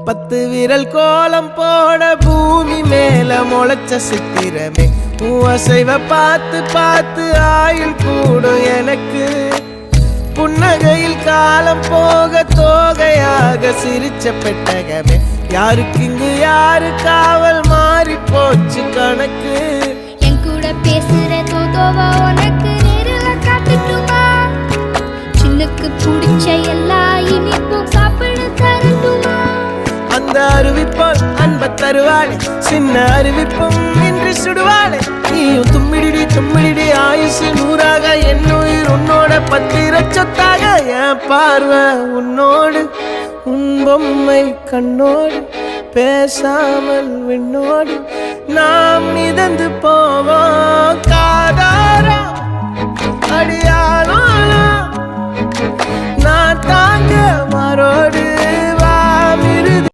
10 விரல் கோலம் போட பூமி மேல முளைச்ச சித்திரமே அசைவ பார்த்து பார்த்து ஆயுள் கூடும் எனக்கு புன்னகையில் காலம் போக தோகையாக சிரிச்ச பெட்டகமே யாருக்கு இங்கு யாரு காவல் மாறி போச்சு கணக்கு என் கூட பேசுற தோதோவா உனக்கு நேரில் காட்டுட்டுமா சின்னுக்கு பிடிச்ச எல்லா இனிப்பும் சாப்பிட தரட்டுமா அந்த அறிவிப்பால் அன்ப தருவாளே சின்ன அறிவிப்பும் இன்று சுடுவாளே நீயும் தும்மிடி தும்மிடி ஆயுசு 100ஆக என் உயிர் உன்னோட 10 லட்சத்தாக என் பார்வை உன்னோடு உன் பொம்மை கண்ணோடு பேசாமல் விண்ணோடு நாம் மிதந்து போவோம் காதாரா அடியாளோ நான் தாங்க மாறோடு